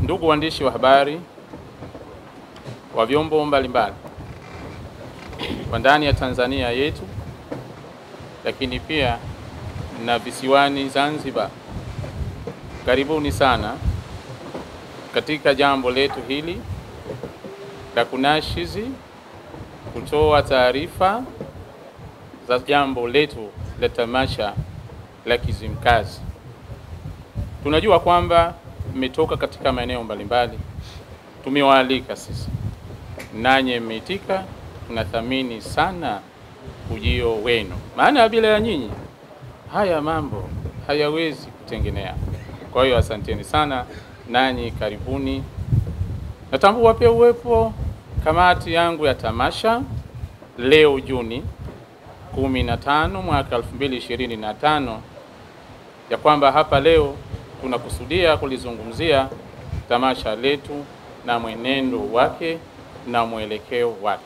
Ndugu waandishi wa habari wa vyombo mbalimbali wa ndani ya Tanzania yetu, lakini pia na visiwani Zanzibar, karibuni sana katika jambo letu hili la kunashizi kutoa taarifa za jambo letu la tamasha la Kizimkazi. Tunajua kwamba mmetoka katika maeneo mbalimbali, tumewaalika sisi, nanyi mmeitika. Tunathamini sana ujio wenu, maana bila ya nyinyi haya mambo hayawezi kutengenea. Kwa hiyo asanteni sana, nanyi karibuni. Natambua pia uwepo kamati yangu ya tamasha leo Juni 15 mwaka 2025, ya kwamba hapa leo tunakusudia kulizungumzia tamasha letu na mwenendo wake na mwelekeo wake.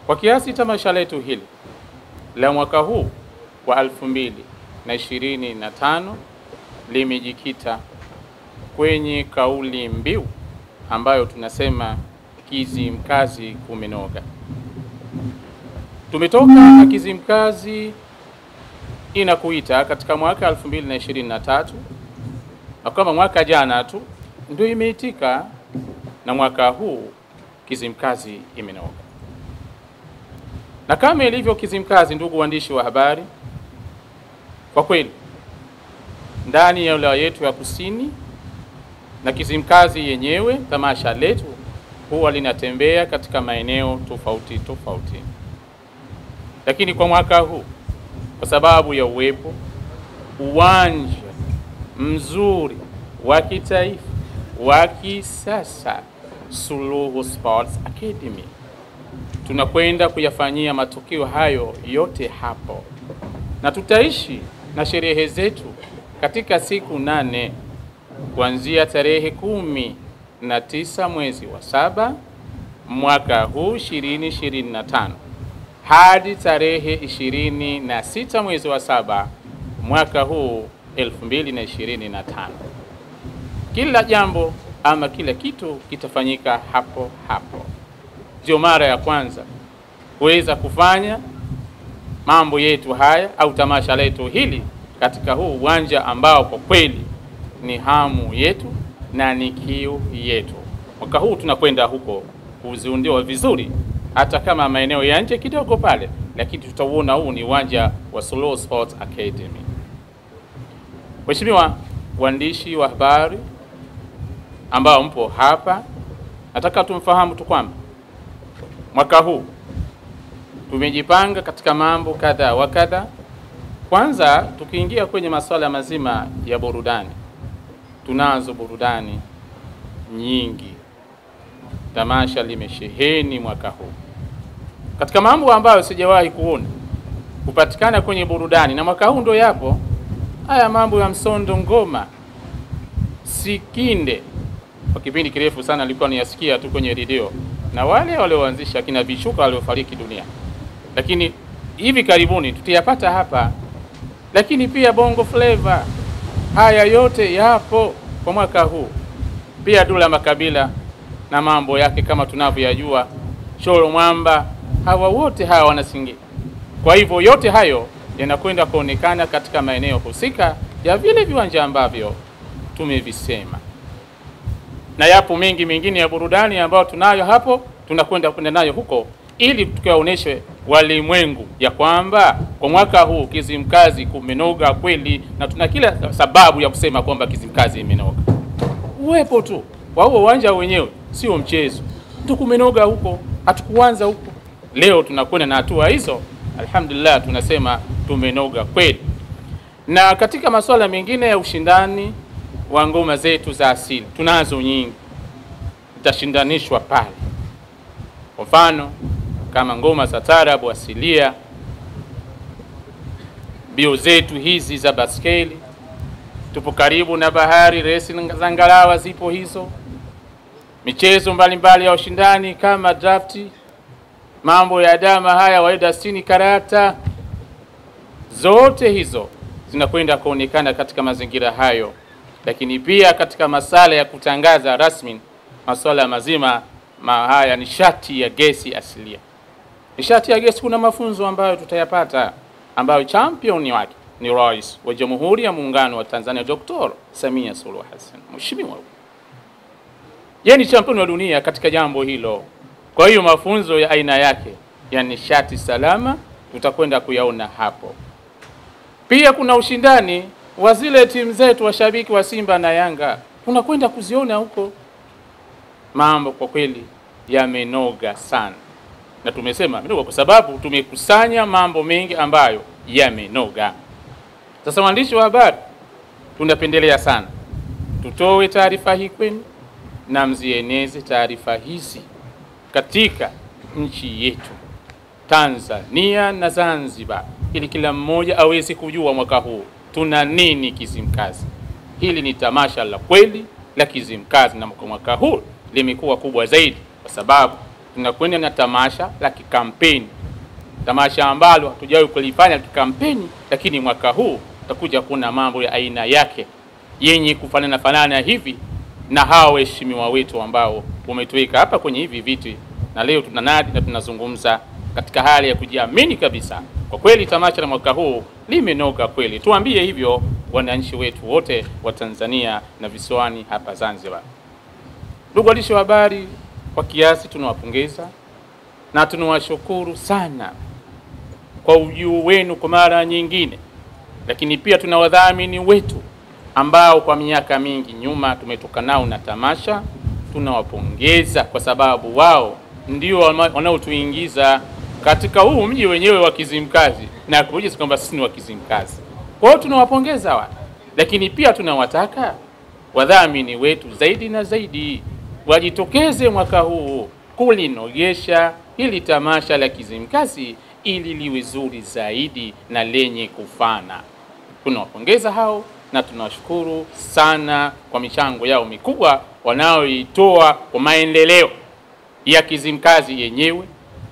Kwa kiasi tamasha letu hili la mwaka huu wa 2025 limejikita kwenye kauli mbiu ambayo tunasema Kizimkazi kumenoga. Tumetoka na Kizimkazi inakuita katika mwaka 2023, na kama mwaka jana tu ndio imeitika, na mwaka huu Kizimkazi imenoga. Na kama ilivyo Kizimkazi, ndugu waandishi wa habari, kwa kweli ndani ya wilaya yetu ya Kusini na Kizimkazi yenyewe, tamasha letu huwa linatembea katika maeneo tofauti tofauti. Lakini kwa mwaka huu, kwa sababu ya uwepo uwanja mzuri wa kitaifa wa kisasa Suluhu Sports Academy, tunakwenda kuyafanyia matukio hayo yote hapo, na tutaishi na sherehe zetu katika siku 8 kuanzia tarehe 19 mwezi wa 7 mwaka huu 2025 hadi tarehe 26 mwezi wa 7 mwaka huu 2025. Kila jambo ama kila kitu kitafanyika hapo hapo. Ndio mara ya kwanza kuweza kufanya mambo yetu haya au tamasha letu hili katika huu uwanja ambao kwa kweli ni hamu yetu na ni kiu yetu. Mwaka huu tunakwenda huko kuziundiwa vizuri, hata kama maeneo ya nje kidogo pale, lakini tutauona huu ni uwanja wa Suluhu Sports Academy. Mheshimiwa waandishi wa habari ambao mpo hapa, nataka tumfahamu tu kwamba mwaka huu tumejipanga katika mambo kadha wa kadha. Kwanza tukiingia kwenye masuala mazima ya burudani, tunazo burudani nyingi. Tamasha limesheheni mwaka huu katika mambo ambayo sijawahi kuona kupatikana kwenye burudani, na mwaka huu ndio yapo haya mambo ya msondo, ngoma, sikinde. Kwa kipindi kirefu sana nilikuwa niyasikia tu kwenye redio na wale walioanzisha kina Vishuka waliofariki dunia, lakini hivi karibuni tutayapata hapa. Lakini pia bongo flavor, haya yote yapo kwa mwaka huu. Pia Dula Makabila na mambo yake kama tunavyoyajua, Sholo Mwamba, hawa wote hawa wanasingi. Kwa hivyo yote hayo yanakwenda kuonekana katika maeneo husika ya vile viwanja ambavyo tumevisema, na yapo mengi mengine ya burudani ambayo tunayo hapo, tunakwenda nayo huko ili tukaoneshe walimwengu ya kwamba kwa mwaka huu Kizimkazi kumenoga kweli, na tuna kila sababu ya kusema kwamba Kizimkazi imenoga. Uwepo tu wa huo uwanja wenyewe sio mchezo, kumenoga huko, hatukuanza huko. Leo tunakwenda na hatua hizo, alhamdulillah tunasema tumenoga kweli. Na katika masuala mengine ya ushindani wa ngoma zetu za asili, tunazo nyingi zitashindanishwa pale. Kwa mfano kama ngoma za taarabu asilia, bio zetu hizi za baskeli, tupo karibu na bahari, resi za ngalawa zipo hizo, michezo mbalimbali ya ushindani kama drafti, mambo ya dama haya waida sini, karata, zote hizo zinakwenda kuonekana katika mazingira hayo lakini pia katika masala ya kutangaza rasmi masuala mazima haya nishati ya gesi asilia. Nishati ya gesi kuna mafunzo ambayo tutayapata, ambayo champion wake ni Rais wa Jamhuri ya Muungano wa Tanzania Dr. Samia Suluhu Hassan. Mheshimiwa, yeye ni champion wa dunia katika jambo hilo. Kwa hiyo mafunzo ya aina yake ya nishati salama tutakwenda kuyaona hapo. Pia kuna ushindani wa zile timu zetu washabiki wa Simba na Yanga, tunakwenda kuziona huko. Mambo kwa kweli yamenoga sana, na tumesema menoga kwa sababu tumekusanya mambo mengi ambayo yamenoga. Sasa waandishi wa habari, tunapendelea sana tutoe taarifa hii kwenu na mzieneze taarifa hizi katika nchi yetu Tanzania na Zanzibar, ili kila mmoja aweze kujua mwaka huu tuna nini Kizimkazi. Hili ni tamasha la kweli la Kizimkazi, na mwaka huu limekuwa kubwa zaidi kwa sababu tunakwenda na tamasha la kikampeni, tamasha ambalo hatujawahi kulifanya kikampeni, lakini mwaka huu tutakuja kuna mambo ya aina yake yenye kufanana hivi na hao waheshimiwa wetu ambao umetuweka hapa kwenye hivi viti, na leo tunanadi na tunazungumza katika hali ya kujiamini kabisa. Kwa kweli tamasha la mwaka huu limenoga kweli. Tuambie hivyo wananchi wetu wote wa Tanzania na visiwani hapa Zanzibar. Ndugu waandishi wa habari, kwa kiasi tunawapongeza na tunawashukuru sana kwa ujio wenu kwa mara nyingine, lakini pia tuna wadhamini wetu ambao kwa miaka mingi nyuma tumetoka nao na tamasha. Tunawapongeza kwa sababu wao ndio wanaotuingiza katika huu mji wenyewe wa Kizimkazi na kujiza kwamba sisi ni wa Kizimkazi. Kwa hiyo tunawapongeza wao, lakini pia tunawataka wadhamini wetu zaidi na zaidi wajitokeze mwaka huu kulinogesha hili tamasha la Kizimkazi ili liwe zuri zaidi na lenye kufana. Tunawapongeza hao na tunawashukuru sana kwa michango yao mikubwa wanaoitoa kwa maendeleo ya Kizimkazi yenyewe,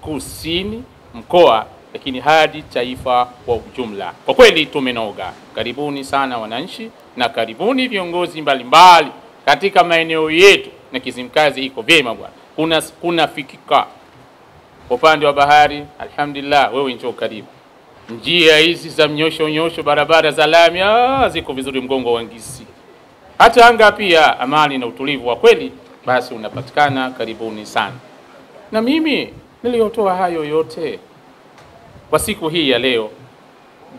kusini, mkoa, lakini hadi taifa kwa ujumla. Kwa kweli tumenoga. Karibuni sana wananchi na karibuni viongozi mbalimbali katika maeneo yetu, na Kizimkazi iko vyema bwana. Kuna fikika upande wa bahari, alhamdulillah, wewe njoo karibu. Njia hizi za nyosho barabara za lami ziko vizuri, mgongo wa ngisi. Hata anga pia amani na utulivu wa kweli basi unapatikana. Karibuni sana. Na mimi niliotoa hayo yote kwa siku hii ya leo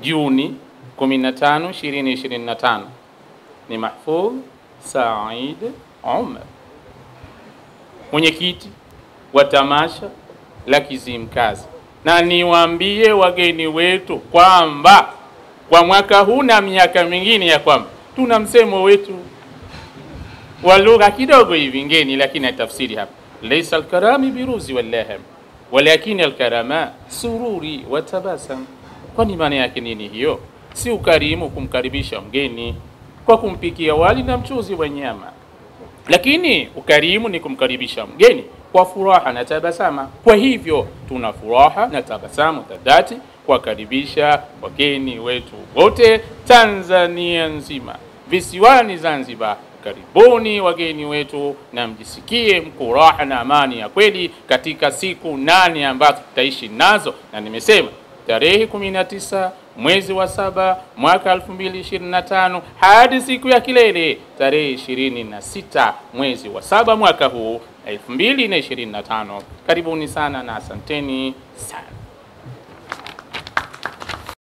Juni 15, 2025 ni Mahfudh Said Omar, mwenyekiti wa tamasha la Kizimkazi. Na niwaambie wageni wetu kwamba kwa mwaka huu na miaka mingine ya kwamba tuna msemo wetu wa lugha kidogo hivi ngeni, lakini natafsiri hapa: laysa al-karami biruzi wal-lahm walakin al-karama sururi wa tabasam. Kwani maana yake nini hiyo? Si ukarimu kumkaribisha mgeni kwa kumpikia wali na mchuzi wa nyama, lakini ukarimu ni kumkaribisha mgeni kwa furaha na tabasama. Kwa hivyo tuna furaha na tabasamu dhati kuwakaribisha wageni wetu wote Tanzania nzima, visiwani Zanzibar. Karibuni wageni wetu na mjisikie mko raha na amani ya kweli katika siku 8 ambazo tutaishi nazo. Na nimesema tarehe 19 mwezi wa 7 mwaka 2025 hadi siku ya kilele tarehe 26 mwezi wa 7 mwaka huu 2025. Karibuni sana na asanteni sana.